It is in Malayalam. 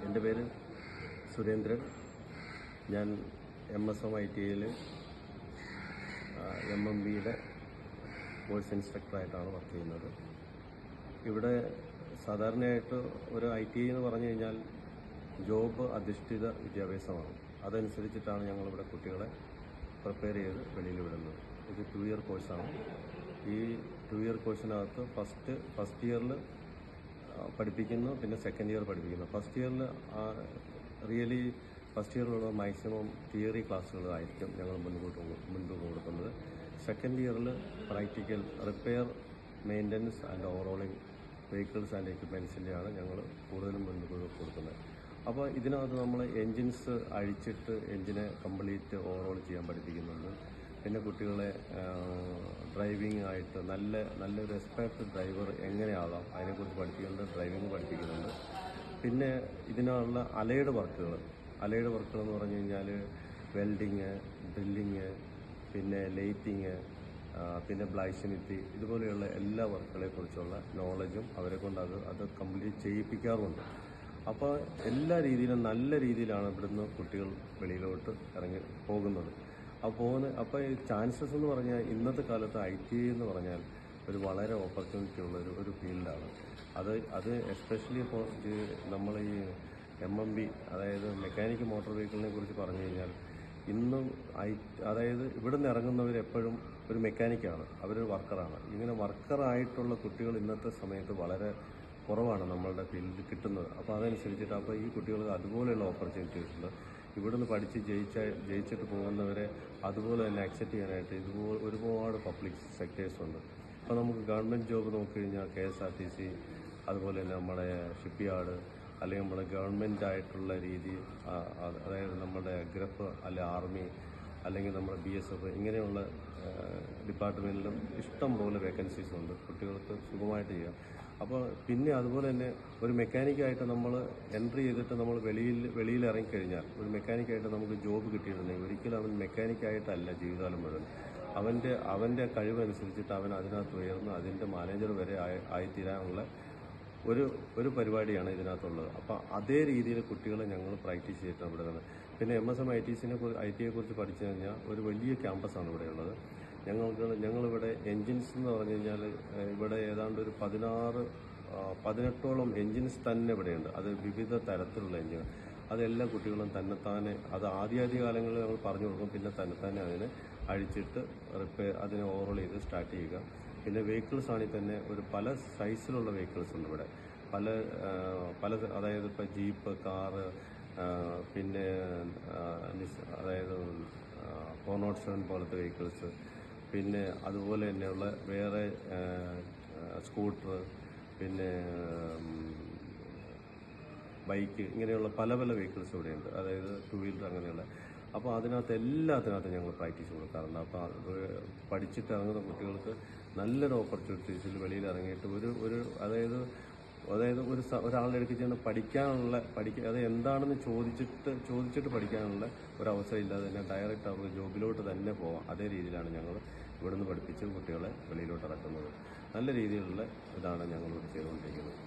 എൻ്റെ പേര് സുരേന്ദ്രൻ. ഞാൻ MSM ITIയിൽ MMBയുടെ കോഴ്സ് ഇൻസ്ട്രക്ടറായിട്ടാണ് വർക്ക് ചെയ്യുന്നത്. ഇവിടെ സാധാരണയായിട്ട് ഒരു ITI എന്ന് പറഞ്ഞു കഴിഞ്ഞാൽ ജോബ് അധിഷ്ഠിത വിദ്യാഭ്യാസമാണ്. അതനുസരിച്ചിട്ടാണ് ഞങ്ങളിവിടെ കുട്ടികളെ പ്രിപ്പയർ ചെയ്ത് വെളിയിൽ വിടുന്നത്. ഇത് 2 ഇയർ കോഴ്സാണ്. ഈ 2 ഇയർ കോഴ്സിനകത്ത് ഫസ്റ്റ് ഇയറിൽ പഠിപ്പിക്കുന്നു, പിന്നെ സെക്കൻഡ് ഇയർ പഠിപ്പിക്കുന്നു. ഫസ്റ്റ് ഇയറിൽ ഫസ്റ്റ് ഇയറിലുള്ള മാക്സിമം തിയറി ക്ലാസ്സുകളായിരിക്കും ഞങ്ങൾ മുൻപ് കൊടുക്കുന്നത്. സെക്കൻഡ് ഇയറിൽ practical repair, maintenance and overhauling vehicles and എക്യുപ്മെൻസിൻ്റെയാണ് ഞങ്ങൾ കൂടുതലും മുൻപ് കൊടുക്കുന്നത്. അപ്പോൾ ഇതിനകത്ത് നമ്മൾ എൻജിൻസ് അഴിച്ചിട്ട് എൻജിനെ കംപ്ലീറ്റ് ഓവറോൾ ചെയ്യാൻ പഠിപ്പിക്കുന്നുണ്ട്. പിന്നെ കുട്ടികളെ ഡ്രൈവിംഗ് ആയിട്ട് നല്ലൊരു എക്സ്പെർട്ട് ഡ്രൈവർ എങ്ങനെയാകാം അതിനെക്കുറിച്ച് പഠിപ്പിക്കുന്നുണ്ട്, ഡ്രൈവിംഗ് പഠിപ്പിക്കുന്നുണ്ട്. പിന്നെ ഇതിനുള്ള അലൈഡ് വർക്കുകൾ എന്ന് പറഞ്ഞു കഴിഞ്ഞാൽ വെൽഡിങ്, ഡ്രില്ലിങ്, പിന്നെ ലേറ്റിങ്, പിന്നെ ബ്ലാക്സ്മിത്ത്, ഇതുപോലെയുള്ള എല്ലാ വർക്കുകളെക്കുറിച്ചുള്ള നോളജും അവരെ കൊണ്ട് അത് കംപ്ലീറ്റ് ചെയ്യിപ്പിക്കാറുമുണ്ട്. അപ്പോൾ എല്ലാ രീതിയിലും നല്ല രീതിയിലാണ് ഇവിടുന്ന് കുട്ടികൾ വെളിയിലോട്ട് ഇറങ്ങി പോകുന്നത്. അപ്പോൾ ഈ ചാൻസസ് എന്ന് പറഞ്ഞാൽ ഇന്നത്തെ കാലത്ത് ITI എന്ന് പറഞ്ഞാൽ ഒരു വളരെ ഓപ്പർച്യൂണിറ്റി ഉള്ള ഒരു ഫീൽഡാണ്. അത് എസ്പെഷ്യലി ഇപ്പോൾ നമ്മൾ ഈ MMB, അതായത് മെക്കാനിക് മോട്ടോർ വെഹിക്കിളിനെ കുറിച്ച് പറഞ്ഞു കഴിഞ്ഞാൽ ഇന്നും അതായത് ഇവിടുന്ന് ഇറങ്ങുന്നവരെപ്പോഴും ഒരു മെക്കാനിക്കാണ്, അവരൊരു വർക്കറാണ്. ഇങ്ങനെ വർക്കറായിട്ടുള്ള കുട്ടികൾ ഇന്നത്തെ സമയത്ത് വളരെ കുറവാണ് നമ്മളുടെ ഫീൽഡിൽ കിട്ടുന്നത്. അപ്പോൾ അതനുസരിച്ചിട്ട് ഈ കുട്ടികൾക്ക് അതുപോലെയുള്ള ഓപ്പർച്യൂണിറ്റീസ് ഉണ്ട്. ഇവിടുന്ന് പഠിച്ച് ജയിച്ചിട്ട് പോകുന്നവരെ അതുപോലെ തന്നെ അക്സെപ്റ്റ് ചെയ്യാനായിട്ട് ഇതുപോലെ ഒരുപാട് പബ്ലിക് സെക്ടേഴ്സ് ഉണ്ട്. അപ്പോൾ നമുക്ക് ഗവൺമെൻറ് ജോബ് നോക്കിക്കഴിഞ്ഞാൽ KSRTC, അതുപോലെ തന്നെ നമ്മുടെ ഷിപ്പ് യാർഡ്, അല്ലെങ്കിൽ നമ്മുടെ ഗവൺമെൻറ് ആയിട്ടുള്ള രീതി, അതായത് നമ്മുടെ ഗ്രഫ് അല്ലെ ആർമി, അല്ലെങ്കിൽ നമ്മുടെ BSF, ഇങ്ങനെയുള്ള ഡിപ്പാർട്ട്മെൻറ്റിലും ഇഷ്ടം പോലെ വേക്കൻസീസ് ഉണ്ട്. കുട്ടികൾക്ക് സുഖമായിട്ട് ചെയ്യാം. അപ്പോൾ പിന്നെ അതുപോലെ തന്നെ ഒരു മെക്കാനിക്കായിട്ട് നമ്മൾ എൻട്രി ചെയ്തിട്ട് നമ്മൾ വെളിയിൽ ഇറങ്ങിക്കഴിഞ്ഞാൽ ഒരു മെക്കാനിക്കായിട്ട് നമുക്ക് ജോബ് കിട്ടിയിട്ടുണ്ടെങ്കിൽ ഒരിക്കലും അവൻ മെക്കാനിക്കായിട്ടല്ല ജീവിതകാലം മുഴുവൻ. അവൻ്റെ കഴിവനുസരിച്ചിട്ട് അവൻ അതിനകത്ത് ഉയർന്ന് അതിൻ്റെ മാനേജർ വരെ ആയിത്തീരാനുള്ള ഒരു പരിപാടിയാണ് ഇതിനകത്തുള്ളത്. അപ്പോൾ അതേ രീതിയിൽ കുട്ടികളെ ഞങ്ങൾ പ്രാക്ടീസ് ചെയ്തിട്ടാണ് ഇവിടെ വന്നത്. പിന്നെ MSM ITIയെ കുറിച്ച് പഠിച്ചു കഴിഞ്ഞാൽ ഒരു വലിയ ക്യാമ്പസാണ് ഇവിടെയുള്ളത്. ഞങ്ങളിവിടെ എൻജിൻസ് എന്ന് പറഞ്ഞു കഴിഞ്ഞാൽ ഇവിടെ ഏതാണ്ട് ഒരു 18ഓളം എൻജിൻസ് തന്നെ ഇവിടെയുണ്ട്. അത് വിവിധ തരത്തിലുള്ള എൻജിൻ. അതെല്ലാ കുട്ടികളും തന്നെത്താനെ അത് ആദ്യ കാലങ്ങളിൽ നമ്മൾ പറഞ്ഞു കൊടുക്കും. പിന്നെ തന്നെത്താനെ അതിനെ അഴിച്ചിട്ട് അതിനെ ഓവറോൾ ചെയ്ത് സ്റ്റാർട്ട് ചെയ്യുക. പിന്നെ വെഹിക്കിൾസ് ആണെങ്കിൽ തന്നെ പല സൈസിലുള്ള വെഹിക്കിൾസ് ഉണ്ട് ഇവിടെ. അതായത് ഇപ്പോൾ ജീപ്പ്, കാറ്, പിന്നെ അതായത് 407 പോലത്തെ വെഹിക്കിൾസ്, പിന്നെ അതുപോലെ തന്നെയുള്ള വേറെ സ്കൂട്ടർ, പിന്നെ ബൈക്ക്, ഇങ്ങനെയുള്ള പല വെഹിക്കിൾസ് ഇവിടെയുണ്ട്. അതായത് 2 വീലർ അങ്ങനെയുള്ള. അപ്പോൾ എല്ലാത്തിനകത്തും ഞങ്ങൾ പ്രാക്ടീസ് കൊടുക്കാറുണ്ട്. അപ്പോൾ പഠിച്ചിട്ട് ഇറങ്ങുന്ന കുട്ടികൾക്ക് നല്ലൊരു ഓപ്പർച്യൂണിറ്റീസിൽ വെളിയിൽ ഇറങ്ങിയിട്ട് അതായത് ഒരാളുടെ അടുത്ത് ചെന്ന് അത് എന്താണെന്ന് ചോദിച്ചിട്ട് പഠിക്കാനുള്ള ഒരവസരം ഇല്ലാതെ തന്നെ ഡയറക്റ്റ് അവർക്ക് ജോബിലോട്ട് തന്നെ പോകാം. അതേ രീതിയിലാണ് ഞങ്ങൾ ഇവിടുന്ന് പഠിപ്പിച്ച് കുട്ടികളെ വെളിയിലോട്ട് ഇറക്കുന്നത്. നല്ല രീതിയിലുള്ള ഇതാണ് ഞങ്ങളിവിടെ ചെയ്തുകൊണ്ടിരിക്കുന്നത്.